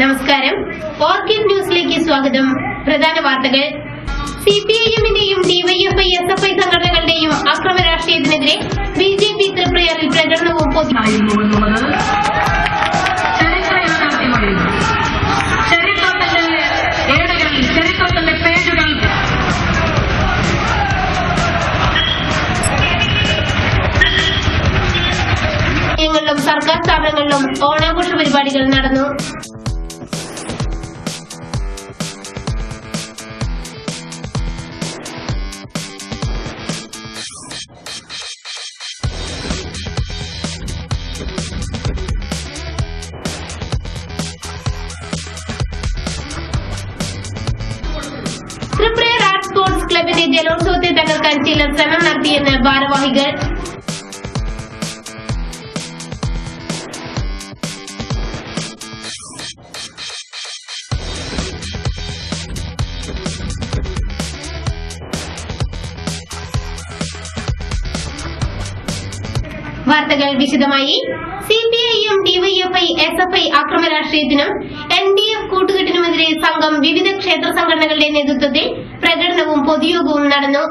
നമസ്കാരം. ഓർക്കിഡ് ന്യൂസിലേക്ക് സ്വാഗതം. പ്രധാന വാർത്തകൾ. സിപിഐഎമ്മിന്റെയും ഡിവൈഎഫ്ഐ എസ്എഫ്ഐ സംഘടനകളുടെയും അക്രമ രാഷ്ട്രീയത്തിനെതിരെ ബിജെപി തൃപ്രയാറിൽ പ്രകടനവും സർക്കാർ സ്ഥാപനങ്ങളിലും ഓണാഘോഷ പരിപാടികൾ നടന്നു. തൃപ്രയാർ ആർട്ട് സ്പോർട്സ് ക്ലബിന്റെ ജലോത്സവത്തെ തകർക്കാൻ ചിലർ ശ്രമം നടത്തിയെന്ന് ഭാരവാഹികൾ. വാർത്തകൾ വിശദമായി. സിപിഐഎം ഡിവൈഎഫ്ഐ എസ്എഫ്ഐ അക്രമ രാഷ്ട്രീയത്തിനും എൻഡിഎഫ് കൂട്ടുകെട്ടിനുമെതിരെ സംഘം വിവിധ ക്ഷേത്ര സംഘടനകളുടെ നേതൃത്വത്തിൽ പ്രകടനവും പൊതുയോഗവും നടന്നു.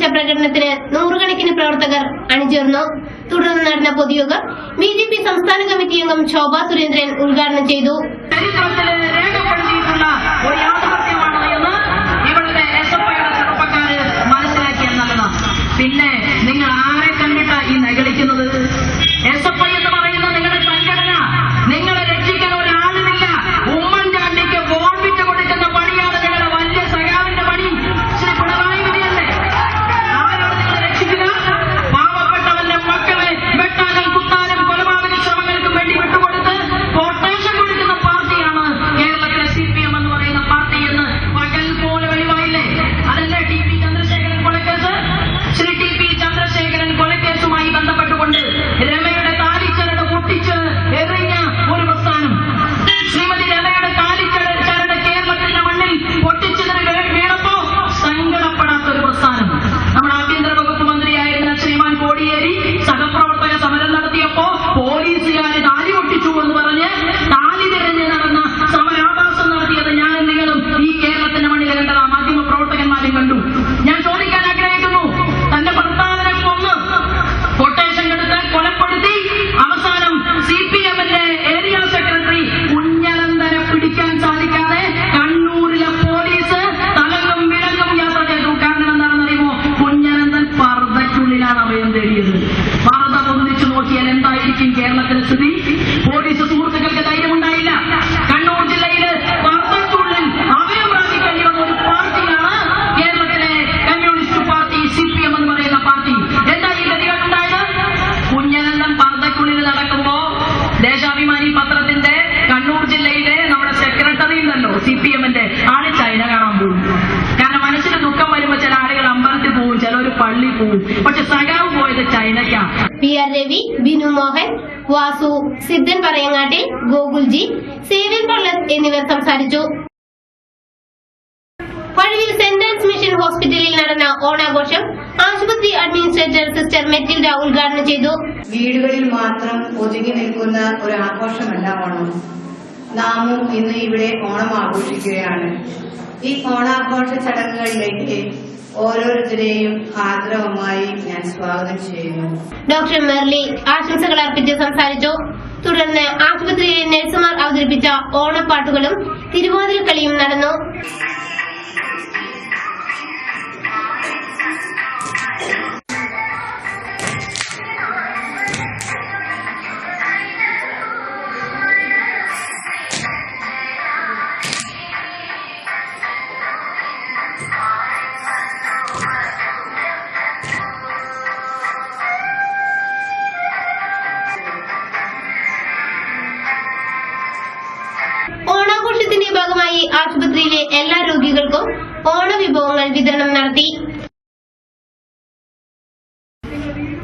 പ്രകടനത്തിന് നൂറുകണക്കിന് പ്രവർത്തകർ അണിചേർന്നു. തുടർന്ന് നടന്ന പൊതുയോഗം ബിജെപി സംസ്ഥാന കമ്മിറ്റി അംഗം ശോഭാ സുരേന്ദ്രൻ ഉദ്ഘാടനം ചെയ്തു. പിന്നെ നിങ്ങൾ ആരെ കണ്ടിട്ടാ ഈ നഗലിക്കുന്നത്? എസ്എഫ്ഐ എന്ന് പറയുന്ന നിങ്ങളുടെ സംഘടന നിങ്ങളെ രക്ഷിക്കാൻ ഒരാളുമില്ല. ഉമ്മൻചാണ്ടിക്ക് ഫോൺ വിറ്റ് കൊടുക്കുന്ന പണിയാണ് നിങ്ങളുടെ വലിയ സഖാവിന്റെ പണി. ശ്രീ പിണറായി വിജയല്ലേ ആരോട് നിങ്ങളെ രക്ഷിക്കുക? പാവപ്പെട്ടവന്റെ മക്കളെ വെട്ടാനും കുത്താനും കൊലപാതക ശ്രമങ്ങൾക്കും വേണ്ടി വിട്ടുകൊടുത്ത് കൊട്ടേഷൻ കൊടുക്കുന്ന പാർട്ടിയാണ് കേരളത്തിലെ സിപിഎം എന്ന് പറയുന്ന പാർട്ടി എന്ന് പകൽ പോലെ വെളിവായില്ലേ? അതല്ലേ ടി പി ചന്ദ്രശേഖരൻ കൊലക്കേസ്? ശ്രീ ടി പി ചന്ദ്രശേഖരൻ കൊലക്കേസുമായി ബന്ധപ്പെട്ടുകൊണ്ട് രമയുടെ താലിച്ചരട് പൊട്ടിച്ച് എറിഞ്ഞ ഒരു പ്രസ്ഥാനം. ശ്രീമതി രമയുടെ താലിച്ചരട് കേരളത്തിന്റെ മണ്ണിൽ പൊട്ടിച്ചതിന് വീണപ്പോ സങ്കടപ്പെടാത്ത ഒരു പ്രസ്ഥാനം. നമ്മുടെ ആഭ്യന്തര വകുപ്പ് മന്ത്രിയായിരുന്ന ശ്രീമാൻ കോടിയേരി സഹപ്രവർത്തക സമരം നടത്തിയപ്പോ പോലീസുകാര് താലി പൊട്ടിച്ചു എന്ന് പറഞ്ഞ് താലി തിരഞ്ഞ് നടന്ന സമരാഭാസം നടത്തിയത് ഞാനും നിങ്ങളും ഈ കേരളത്തിന്റെ മണ്ണിൽ കണ്ടതാ. മാധ്യമ പ്രവർത്തകന്മാരും കണ്ടു. ഞാൻ ചോദിക്കാൻ ആഗ്രഹിക്കുന്നു, തന്റെ ഭർത്താവിനെ കൊന്ന് കൊട്ടേഷൻ കൊടുത്ത് കൊലപ്പെടുത്തി അവസാനം സിപിഎമ്മിന്റെ ഏരിയ സെക്രട്ടറി കുഞ്ഞനന്തനെ പിടിക്കാൻ സാധിക്കാതെ കണ്ണൂരിലെ പോലീസ് തലങ്ങും വിലങ്ങും യാത്ര ചെയ്തു. കാരണം എന്താണെന്നറിയുമോ? കുഞ്ഞനന്തൻ പർദ്ദയ്ക്കുള്ളിലാണ് അഭയം തേടിയത്. പർദ്ദ പൊന്നിച്ചു നോക്കിയാൽ എന്തായിരിക്കും കേരളത്തിലെ സ്ഥിതി? പോലീസ് സുഹൃത്തുക്കൾക്ക് ധൈര്യമുണ്ടായില്ല. കണ്ണൂർ ജില്ലയില് പർദ്ദയ്ക്കുള്ളിൽ അഭയം പ്രാപിക്കേണ്ടി വന്ന ഒരു പാർട്ടിയാണ് കേരളത്തിലെ കമ്മ്യൂണിസ്റ്റ് പാർട്ടി സിപിഎം എന്ന് പറയുന്ന പാർട്ടി. എന്താ ഈ ഗതികേടുണ്ടായത്? കുഞ്ഞനന്തൻ പർദ്ദയ്ക്കുള്ളിൽ നടക്കുമ്പോ ദേശാഭിമാനി പത്രത്തിന്റെ കണ്ണൂർ ജില്ലയിലെ നമ്മുടെ സെക്രട്ടറി ഉണ്ടല്ലോ സിപിഎമ്മിന്റെ ആള് ചൈന കാണാൻ പോകും. കാരണം മനസ്സിന് ദുഃഖം വരുമ്പോ ചില ആളുകൾ അമ്പലത്തിൽ പോകും, ചിലർ പള്ളി പോകും. പക്ഷെ സഖാവ് പോയത് ചൈനയ്ക്കാണ്. പി ആർ രവി, ബിനു മോഹൻ, വാസു, സിദ്ധൻ പറയങ്ങാട്ടിൽ, ഗോകുൽജി, സേവ്യൻ പള്ളത്ത് എന്നിവർ സംസാരിച്ചു. വഴുവിൽ സെന്റ് ആൻസ് മിഷൻ ഹോസ്പിറ്റലിൽ നടന്ന ഓണാഘോഷം ആശുപത്രി അഡ്മിനിസ്ട്രേറ്റർ സിസ്റ്റർ മെറ്റിൽഡ ഉദ്ഘാടനം ചെയ്തു. വീടുകളിൽ മാത്രം ഒതുങ്ങി നിൽക്കുന്ന ഒരു ആഘോഷമല്ല ഓണം. നാമും ഇന്ന് ഇവിടെ ഓണം ആഘോഷിക്കുകയാണ്. ഈ ഓണാഘോഷ ചടങ്ങുകളിലേക്ക് ഓരോരുത്തരെയും ആദരവുമായി ഞാൻ സ്വാഗതം ചെയ്യുന്നു. ഡോക്ടർ മെർലി ആശംസകൾ അർപ്പിച്ച് സംസാരിച്ചു. തുടർന്ന് ആശുപത്രിയിലെ നഴ്സുമാർ അവതരിപ്പിച്ച ഓണപ്പാട്ടുകളും തിരുവാതിര കളിയും നടന്നു. ഓണാഘോഷത്തിന്റെ ഭാഗമായി ആശുപത്രിയിലെ എല്ലാ രോഗികൾക്കും ഓണവിഭവങ്ങൾ വിതരണം നടത്തി.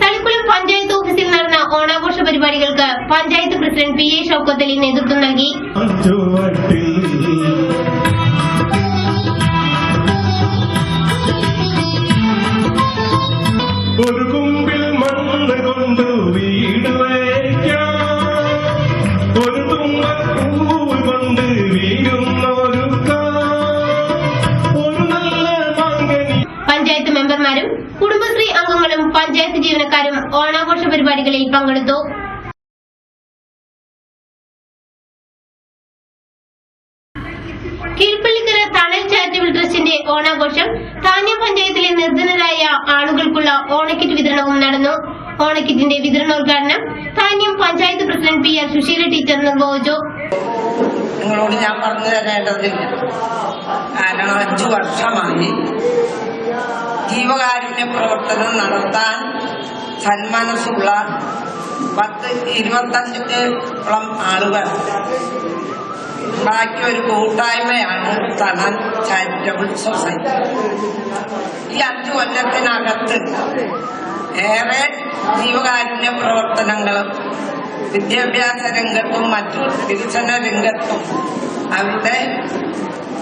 തളിക്കുളം പഞ്ചായത്ത് ഓഫീസിൽ നടന്ന ഓണാഘോഷ പരിപാടികൾക്ക് panchayat president P A Shoukath Ali നേതൃത്വം നൽകി. ഒരു കുമ്പിൽ മണ്ണ് കൊണ്ട് വീട് വയ്ക്കാം, ഒരു തുമ്പൂവ് കൊണ്ട് വീഴുന്നൊരു നല്ല മംഗനി. പഞ്ചായത്ത് മെമ്പർമാരും കുടുംബശ്രീ അംഗങ്ങളും പഞ്ചായത്ത് ജീവനക്കാരും ഓണാഘോഷ പരിപാടികളിൽ പങ്കെടുത്തു. കീഴ്പള്ളിക്കര തണൽ ചാരിറ്റബിൾ ട്രസ്റ്റിന്റെ ഓണാഘോഷം താന്യം പഞ്ചായത്തിലെ നിർധനരായ ആളുകൾക്കുള്ള ഓണക്കിറ്റ് വിതരണവും നടന്നു. ഓണക്കിറ്റിന്റെ വിതരണോദ്ഘാടനം Thanyam panchayat president P R Susheela teacher നിർവഹിച്ചു. നിങ്ങളോട് ഞാൻ പറഞ്ഞു തരേണ്ടതില്ല, കാരണം 5 വർഷമായി ജീവകാരുണ്യ പ്രവർത്തനം നടത്താൻ സന്മനസ്സുള്ള 25ഓളം ആളുകൾ ബാക്കി ഒരു കൂട്ടായ്മയാണ് തണൽ ചാരിറ്റബിൾ സൊസൈറ്റി. ഈ 5 കൊല്ലത്തിനകത്ത് ഏറെ ജീവകാരുണ്യ പ്രവർത്തനങ്ങളും വിദ്യാഭ്യാസ രംഗത്തും മറ്റു വികസന രംഗത്തും അവരുടെ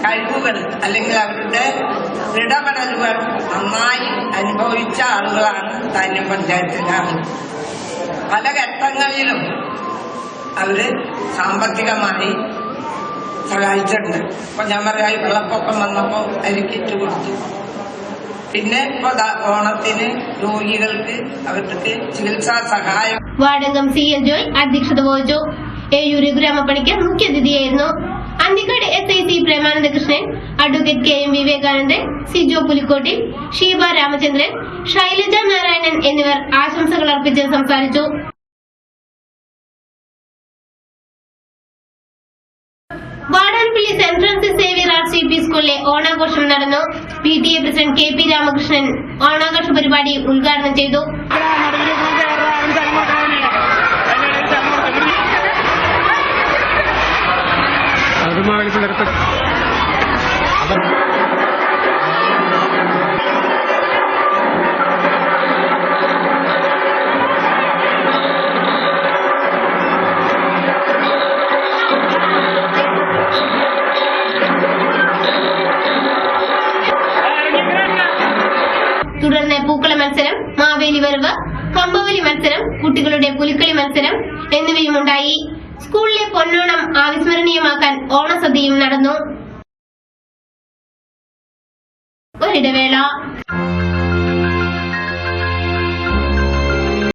കഴിവുകൾ അല്ലെങ്കിൽ അവരുടെ ഇടപെടലുകൾ നന്നായി അനുഭവിച്ച ആളുകളാണ് താന്യം പഞ്ചായത്തിലാണ്. പല ഘട്ടങ്ങളിലും അവര് സാമ്പത്തികമായി സഹായിച്ചിട്ടുണ്ട്. ഇപ്പൊ ഞാൻ പറയാം, വെള്ളപ്പൊക്കം വന്നപ്പോ അരിക്കിറ്റ് കൊടുത്തു. പിന്നെ ഇപ്പൊ ഓണത്തിന് രോഗികൾക്ക് അവർക്ക് ചികിത്സാ സഹായം. വാർഡംഗം സി എൽ ജോയ് അധ്യക്ഷത വഹിച്ചു. ഏയൂര് ഗ്രാമപ്പണിക്കർ മുഖ്യാതിഥിയായിരുന്നു. Anthikad SIC Premanandakrishnan, advocate KM Vivekanandan, Sijo Pulikottil, Sheeba Ramachandran, Shailaja Narayanan എന്നിവർ ആശംസകൾ അർപ്പിച്ച് സംസാരിച്ചു. Vadanappally saint Francis Xavier RCP സ്കൂളിലെ ഓണാഘോഷം നടന്നു. PTA പ്രസിഡന്റ് KP രാമകൃഷ്ണൻ ഓണാഘോഷ പരിപാടി ഉദ്ഘാടനം ചെയ്തു. തുടർന്ന് പൂക്കള മത്സരം, മാവേലി വരവ്, കമ്പവലി മത്സരം, കുട്ടികളുടെ പുലിക്കളി മത്സരം എന്നിവയുമുണ്ടായി. സ്കൂളിലെ പൊന്നോണം അവിസ്മരണീയമാക്കാൻ ഓണസദ്യയും നടന്നു. ഒരിടവേള.